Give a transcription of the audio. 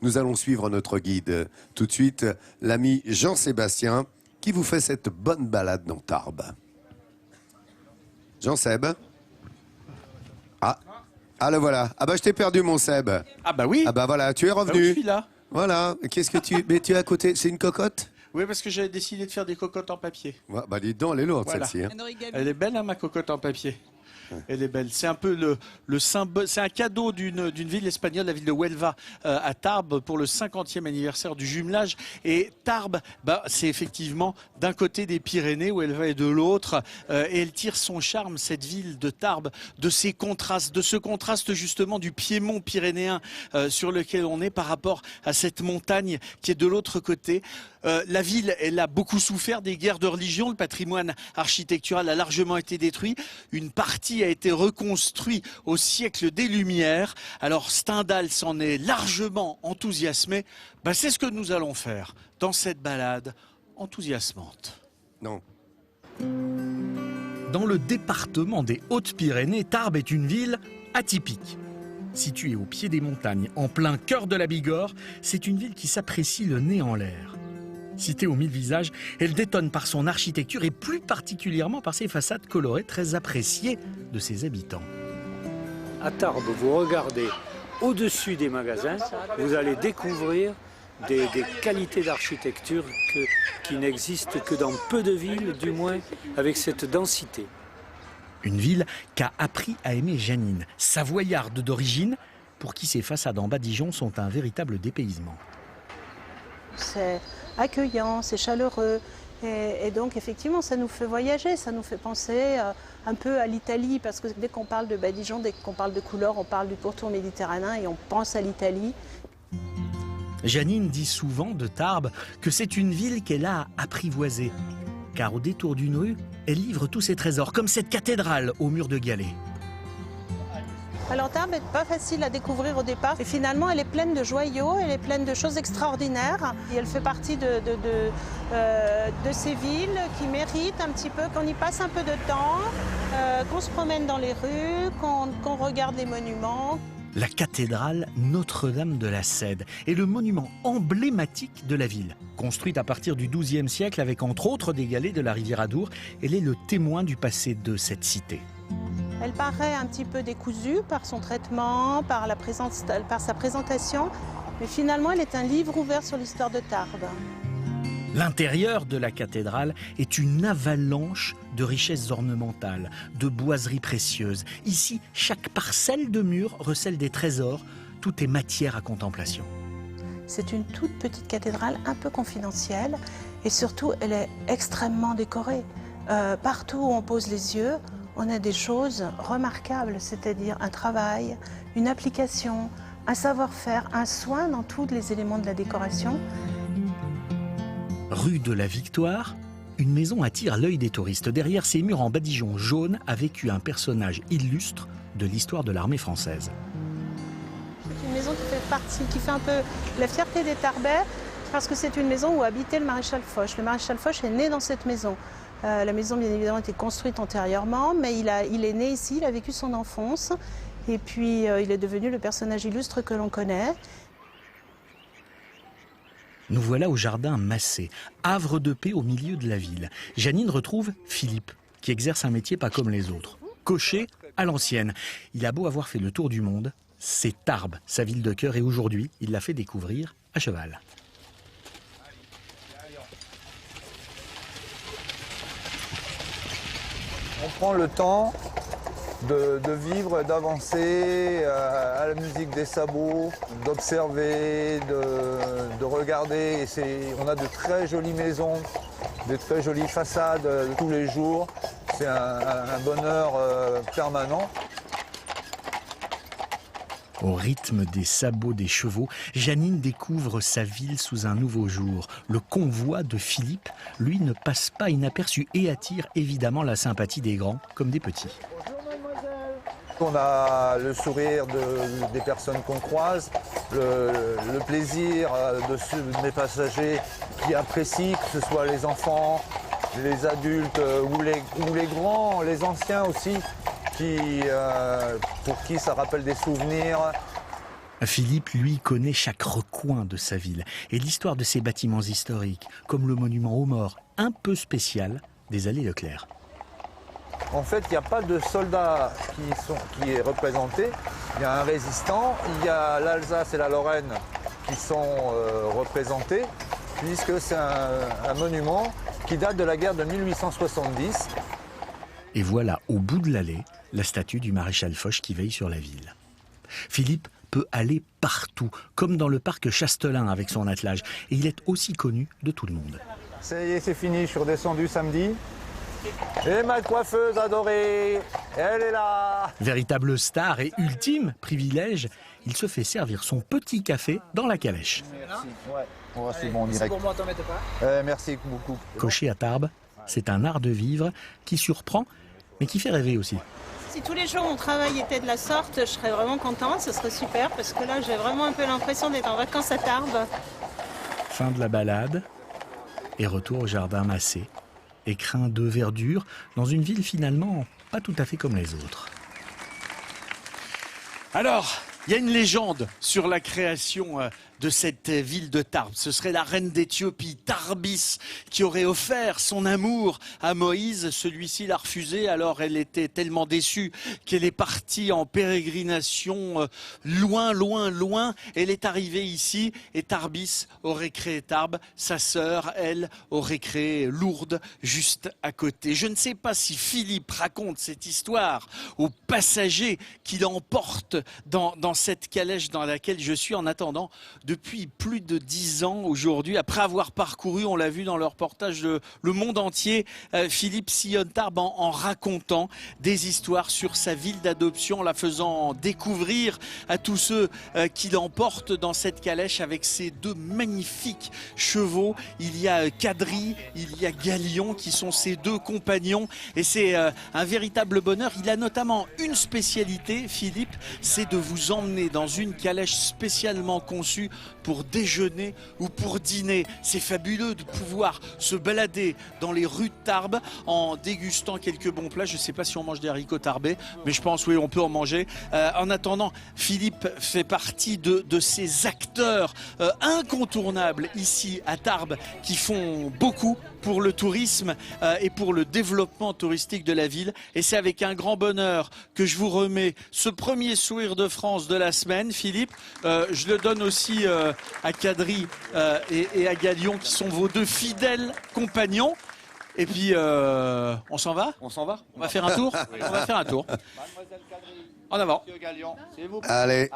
Nous allons suivre notre guide. Tout de suite, l'ami Jean-Sébastien qui vous fait cette bonne balade dans Tarbes. Jean-Seb. Ah, le voilà. Ah bah je t'ai perdu mon Seb. Ah bah oui. Ah bah voilà, tu es Bah oui, revenu. je suis là. Voilà, qu'est-ce que tu... Mais tu es à côté, c'est une cocotte? Oui, parce que j'avais décidé de faire des cocottes en papier. Ouais, bah dis donc, elle est lourde Voilà. celle-ci. Hein. Elle est belle, hein, ma cocotte en papier. Elle est belle. C'est un peu le symbole. C'est un cadeau d'une ville espagnole, la ville de Huelva, à Tarbes, pour le 50e anniversaire du jumelage. Et Tarbes, bah, c'est effectivement d'un côté des Pyrénées, Huelva est de l'autre. Et elle tire son charme, cette ville de Tarbes, de ces contrastes, de ce contraste justement du piémont pyrénéen sur lequel on est par rapport à cette montagne qui est de l'autre côté. La ville, elle a beaucoup souffert des guerres de religion. Le patrimoine architectural a largement été détruit. Une partie a été reconstruite au siècle des Lumières. Alors Stendhal s'en est largement enthousiasmé. Ben, c'est ce que nous allons faire dans cette balade enthousiasmante. Non. Dans le département des Hautes-Pyrénées, Tarbes est une ville atypique. Située au pied des montagnes, en plein cœur de la Bigorre, c'est une ville qui s'apprécie le nez en l'air. Citée aux 1000 visages, elle détonne par son architecture et plus particulièrement par ses façades colorées très appréciées de ses habitants. À Tarbes, vous regardez au-dessus des magasins, vous allez découvrir des qualités d'architecture qui n'existent que dans peu de villes, du moins avec cette densité. Une ville qu'a appris à aimer Janine, savoyarde d'origine, pour qui ses façades en Badigeon sont un véritable dépaysement. C'est accueillant, c'est chaleureux et donc effectivement ça nous fait voyager, ça nous fait penser un peu à l'Italie parce que dès qu'on parle de Badigeon, dès qu'on parle de couleurs, on parle du pourtour méditerranéen et on pense à l'Italie. Janine dit souvent de Tarbes que c'est une ville qu'elle a apprivoisée, car au détour d'une rue, elle livre tous ses trésors, comme cette cathédrale au mur de galets. Alors Tarbes n'est pas facile à découvrir au départ et finalement elle est pleine de joyaux, elle est pleine de choses extraordinaires et elle fait partie de ces villes qui méritent un petit peu qu'on y passe un peu de temps, qu'on se promène dans les rues, qu'on regarde les monuments. La cathédrale Notre-Dame de la Cède est le monument emblématique de la ville. Construite à partir du XIIe siècle avec entre autres des galets de la rivière Adour, elle est le témoin du passé de cette cité. Elle paraît un petit peu décousue par son traitement, par sa présentation, mais finalement elle est un livre ouvert sur l'histoire de Tarbes. L'intérieur de la cathédrale est une avalanche de richesses ornementales, de boiseries précieuses. Ici, chaque parcelle de mur recèle des trésors. Tout est matière à contemplation. C'est une toute petite cathédrale un peu confidentielle et surtout elle est extrêmement décorée. Partout où on pose les yeux, on a des choses remarquables, c'est-à-dire un travail, une application, un savoir-faire, un soin dans tous les éléments de la décoration. Rue de la Victoire, une maison attire l'œil des touristes. Derrière ces murs en badigeon jaune a vécu un personnage illustre de l'histoire de l'armée française. C'est une maison qui fait un peu la fierté des Tarbais parce que c'est une maison où habitait le maréchal Foch. Le maréchal Foch est né dans cette maison. La maison, bien évidemment, a été construite antérieurement, mais il est né ici, il a vécu son enfance, et puis il est devenu le personnage illustre que l'on connaît. Nous voilà au jardin Massé, havre de paix au milieu de la ville. Janine retrouve Philippe, qui exerce un métier pas comme les autres. Cocher à l'ancienne. Il a beau avoir fait le tour du monde, c'est Tarbes, sa ville de cœur, et aujourd'hui, il l'a fait découvrir à cheval. On prend le temps de vivre, d'avancer à la musique des sabots, d'observer, de regarder. On a de très jolies maisons, de très jolies façades tous les jours. C'est un bonheur permanent. Au rythme des sabots des chevaux, Janine découvre sa ville sous un nouveau jour. Le convoi de Philippe, lui, ne passe pas inaperçu et attire évidemment la sympathie des grands comme des petits. On a le sourire des personnes qu'on croise, le plaisir de mes passagers qui apprécient, que ce soit les enfants, les adultes ou les grands, les anciens aussi, pour qui ça rappelle des souvenirs. Philippe, lui, connaît chaque recoin de sa ville et l'histoire de ses bâtiments historiques, comme le monument aux morts, un peu spécial, des allées Leclerc. En fait, il n'y a pas de soldats qui est représenté. Il y a un résistant, il y a l'Alsace et la Lorraine qui sont représentés, puisque c'est un monument qui date de la guerre de 1870. Et voilà, au bout de l'allée, la statue du maréchal Foch qui veille sur la ville. Philippe peut aller partout, comme dans le parc Chastelain avec son attelage. Et il est aussi connu de tout le monde. Ça y est, c'est fini, je suis redescendu samedi. Et ma coiffeuse adorée, elle est là. Véritable star et ultime privilège, il se fait servir son petit café dans la calèche. Merci. Ouais, c'est bon, direct. C'est pour moi, t'en mettez pas. Merci beaucoup. Cocher à Tarbes, c'est un art de vivre qui surprend, mais qui fait rêver aussi. Si tous les jours mon travail était de la sorte, je serais vraiment contente, ce serait super, parce que là j'ai vraiment un peu l'impression d'être en vacances à Tarbes. Fin de la balade et retour au jardin Massé, écrin de verdure, dans une ville finalement pas tout à fait comme les autres. Alors, il y a une légende sur la création de cette ville de Tarbes. Ce serait la reine d'Éthiopie, Tarbis, qui aurait offert son amour à Moïse. Celui-ci l'a refusé, alors elle était tellement déçue qu'elle est partie en pérégrination loin, loin, loin. Elle est arrivée ici et Tarbis aurait créé Tarbes. Sa sœur, elle, aurait créé Lourdes, juste à côté. Je ne sais pas si Philippe raconte cette histoire aux passagers qui l'emportent dans cette calèche dans laquelle je suis. En attendant, depuis plus de 10 ans aujourd'hui, après avoir parcouru, on l'a vu dans le reportage, le monde entier, Philippe sillonne Tarbes en racontant des histoires sur sa ville d'adoption, en la faisant découvrir à tous ceux qui l'emportent dans cette calèche avec ses deux magnifiques chevaux. Il y a Kadri, il y a Galion qui sont ses deux compagnons et c'est un véritable bonheur. Il a notamment une spécialité, Philippe, c'est de vous emmener dans une calèche spécialement conçue pour déjeuner ou pour dîner. C'est fabuleux de pouvoir se balader dans les rues de Tarbes en dégustant quelques bons plats. Je ne sais pas si on mange des haricots tarbais, mais je pense oui, on peut en manger. En attendant, Philippe fait partie de ces acteurs incontournables ici à Tarbes qui font beaucoup pour le tourisme et pour le développement touristique de la ville. Et c'est avec un grand bonheur que je vous remets ce premier sourire de France de la semaine, Philippe. Je le donne aussi à Kadri et à Galion qui sont vos deux fidèles compagnons. Et puis, on s'en va ? On s'en va ? On va faire un tour ? On va faire un tour. Mademoiselle Kadri, En avant. Monsieur Galion, s'il vous plaît. Allez.